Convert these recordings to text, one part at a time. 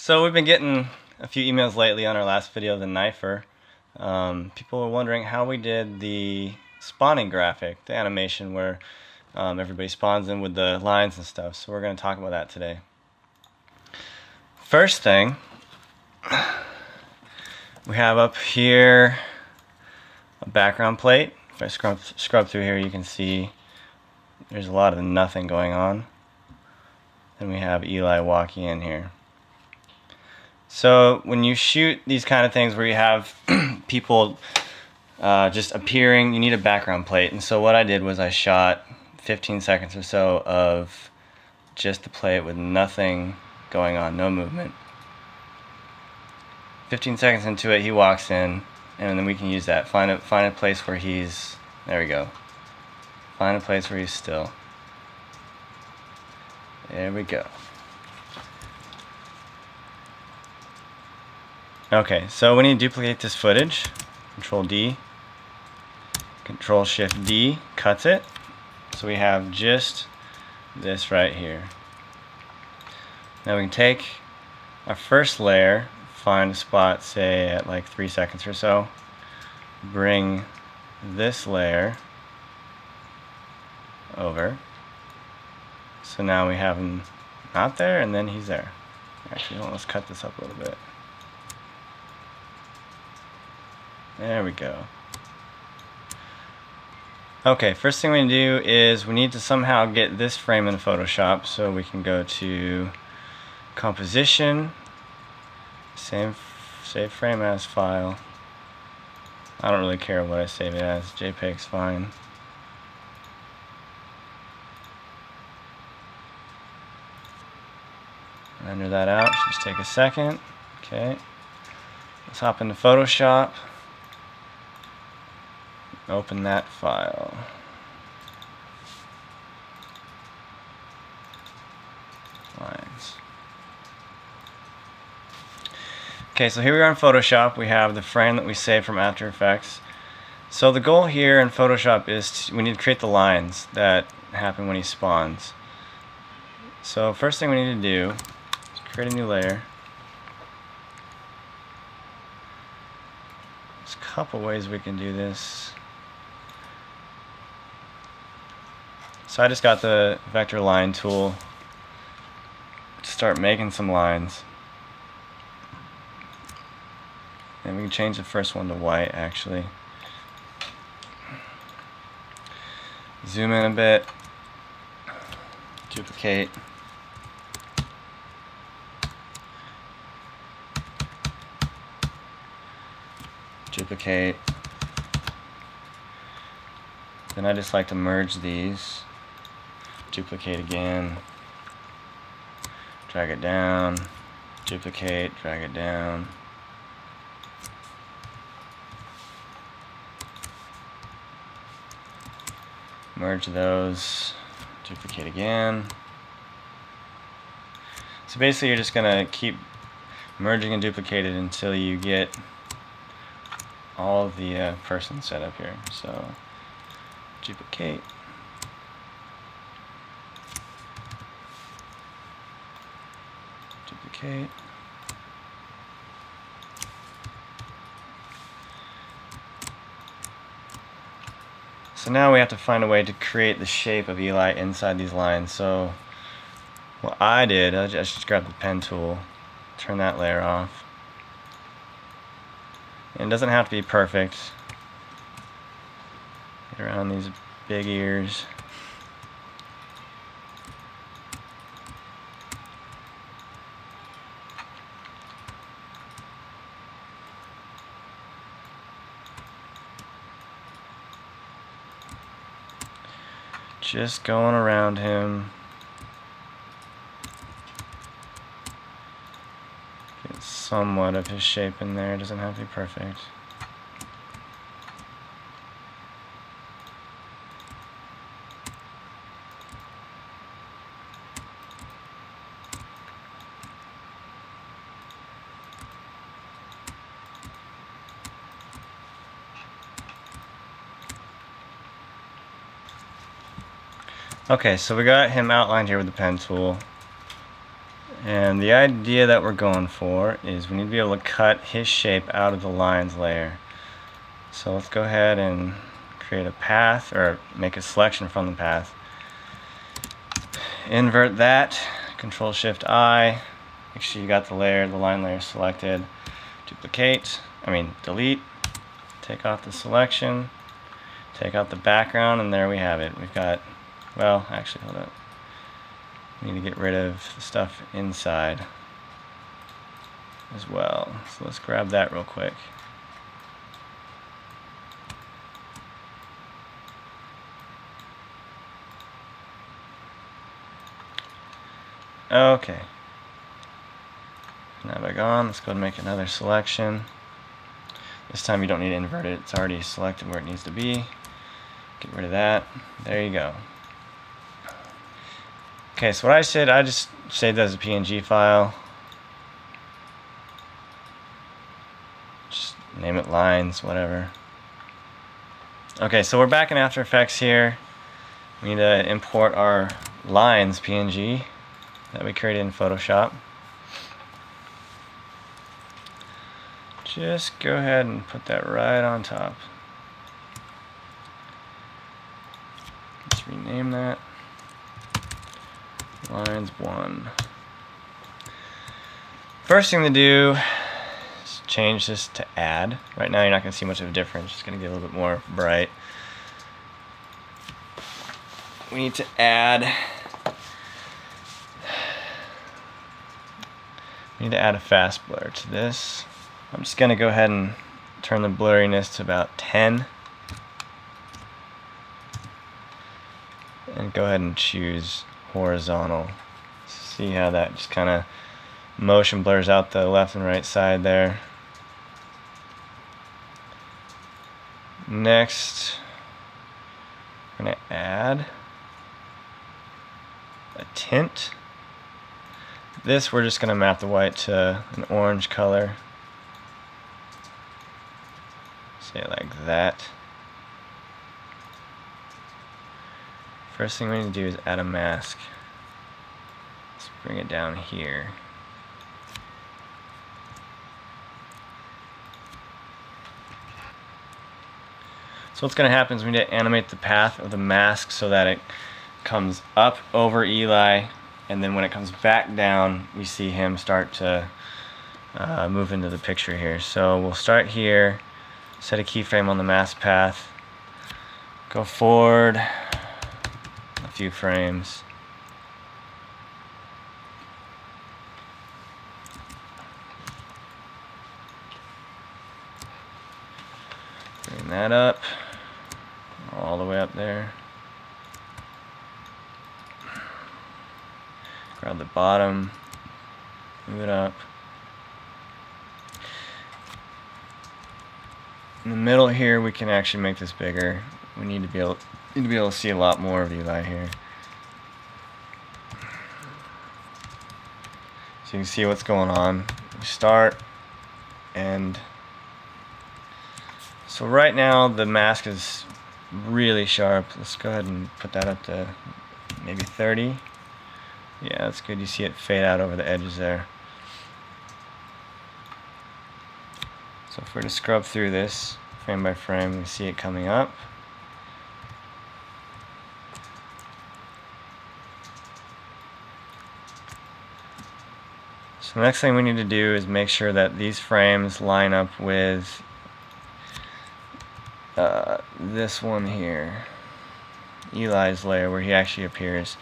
So we've been getting a few emails lately on our last video of the knifer. People were wondering how we did the spawning graphic, the animation where everybody spawns in with the lines and stuff. So we're going to talk about that today. First thing, we have up here a background plate. If I scrub through here, you can see there's a lot of nothing going on. Then we have Eli walking in here. So when you shoot these kind of things where you have people just appearing, you need a background plate. And so what I did was I shot 15 seconds or so of just the plate with nothing going on, no movement. 15 seconds into it, he walks in, and then we can use that. Find a place where he's, there we go. Find a place where he's still. There we go. Okay, so we need to duplicate this footage. Control D, Control Shift D, cuts it. So we have just this right here. Now we can take our first layer, find a spot, say at like 3 seconds or so, bring this layer over. So now we have him not there, and then he's there. Actually, let's cut this up a little bit. There we go. Okay, first thing we need to do is we need to somehow get this frame in Photoshop, so we can go to Composition, Save Frame As File. I don't really care what I save it as, JPEG's fine. Render that out, should just take a second. Okay, let's hop into Photoshop. Open that file. Lines. Okay, so here we are in Photoshop. We have the frame that we saved from After Effects. So the goal here in Photoshop is we need to create the lines that happen when he spawns. So first thing we need to do is create a new layer. There's a couple ways we can do this. So I just got the vector line tool to start making some lines. And we can change the first one to white actually. Zoom in a bit, duplicate. Duplicate. Then I just like to merge these. Duplicate again, drag it down, duplicate, drag it down. Merge those, duplicate again. So basically you're just going to keep merging and duplicating until you get all of the person set up here. So duplicate. Duplicate. So now we have to find a way to create the shape of Eli inside these lines. So what I did, I just grabbed the pen tool, turn that layer off. And it doesn't have to be perfect. Get around these big ears. Just going around him. Get somewhat of his shape in there, doesn't have to be perfect. Okay, so we got him outlined here with the pen tool. And the idea that we're going for is we need to be able to cut his shape out of the lines layer. So let's go ahead and create a path, or make a selection from the path. Invert that, Control Shift I, make sure you got the line layer selected. Delete, take off the selection, take out the background, and there we have it. We've got, well, actually, hold up. We need to get rid of the stuff inside as well. So let's grab that real quick. Okay. Now back on, let's go and make another selection. This time you don't need to invert it, it's already selected where it needs to be. Get rid of that. There you go. Okay, so what I just saved that as a PNG file. Just name it lines, whatever. Okay, so we're back in After Effects here. We need to import our lines PNG that we created in Photoshop. Just go ahead and put that right on top. Let's rename that lines 1. First thing to do is change this to add. Right now you're not going to see much of a difference, it's going to get a little bit more bright. We need to add a fast blur to this. I'm just going to go ahead and turn the blurriness to about 10. And go ahead and choose horizontal. See how that just kind of motion blurs out the left and right side there. Next, we're going to add a tint. This we're just going to map the white to an orange color. Say it like that. First thing we need to do is add a mask. Let's bring it down here. So what's going to happen is we need to animate the path of the mask so that it comes up over Eli, and then when it comes back down we see him start to move into the picture here. So we'll start here, set a keyframe on the mask path, go forward a few frames. Bring that up, all the way up there. Grab the bottom, move it up. In the middle here, we can actually make this bigger. We need to be able to see a lot more of Eli here. So you can see what's going on. We start, and so right now the mask is really sharp. Let's go ahead and put that up to maybe 30. Yeah, that's good. You see it fade out over the edges there. So if we're to scrub through this frame by frame, we see it coming up. So the next thing we need to do is make sure that these frames line up with this one here, Eli's layer, where he actually appears.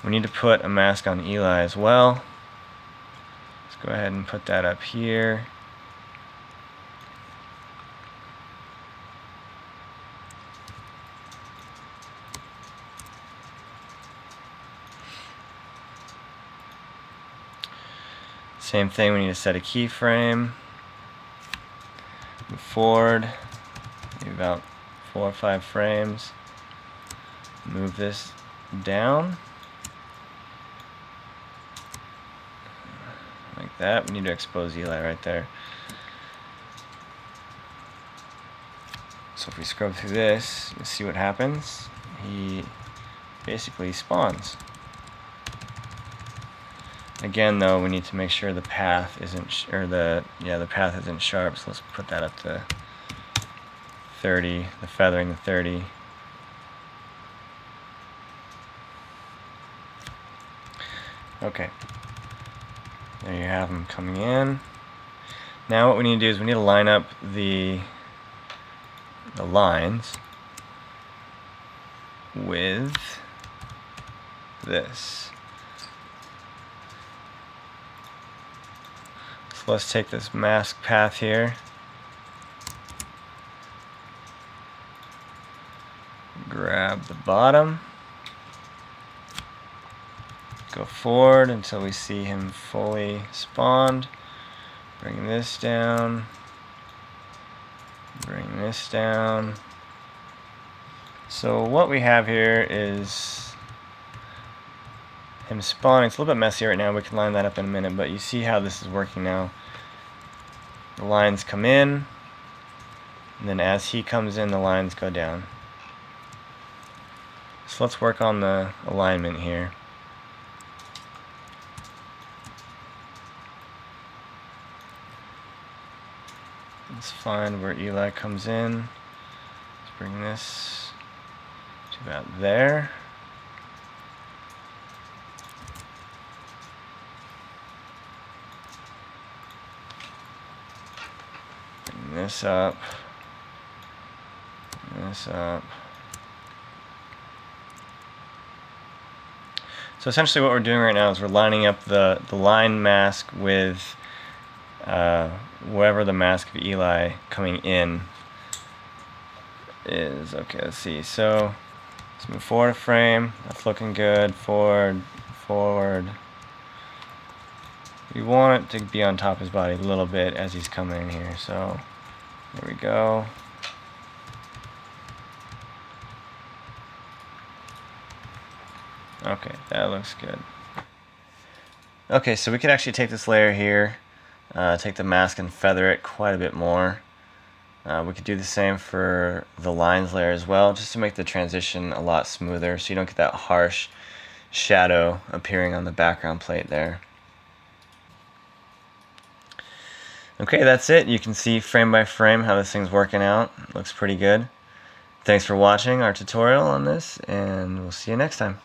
We need to put a mask on Eli as well. Let's go ahead and put that up here. Same thing, we need to set a keyframe. Move forward, maybe about 4 or 5 frames. Move this down. Like that. We need to expose Eli right there. So if we scrub through this, you'll see what happens. He basically spawns. Again, though, we need to make sure the path isn't, the path isn't sharp. So let's put that up to 30. The feathering to 30. Okay. There you have them coming in. Now what we need to do is we need to line up the lines with this. So let's take this mask path here, grab the bottom, go forward until we see him fully spawned, bring this down, bring this down. So what we have here is him spawning. It's a little bit messy right now. We can line that up in a minute, but you see how this is working now. The lines come in, and then as he comes in, the lines go down. So let's work on the alignment here. Let's find where Eli comes in. Let's bring this to about there. Bring this up. Bring this up. So essentially what we're doing right now is we're lining up the line mask with wherever the mask of Eli coming in is. Okay, let's see. So let's move forward a frame. That's looking good. Forward, forward. We want it to be on top of his body a little bit as he's coming in here. So there we go. Okay, that looks good. Okay, so we could actually take this layer here, take the mask and feather it quite a bit more. We could do the same for the lines layer as well, just to make the transition a lot smoother so you don't get that harsh shadow appearing on the background plate there. Okay, that's it. You can see frame by frame how this thing's working out. It looks pretty good. Thanks for watching our tutorial on this, and we'll see you next time.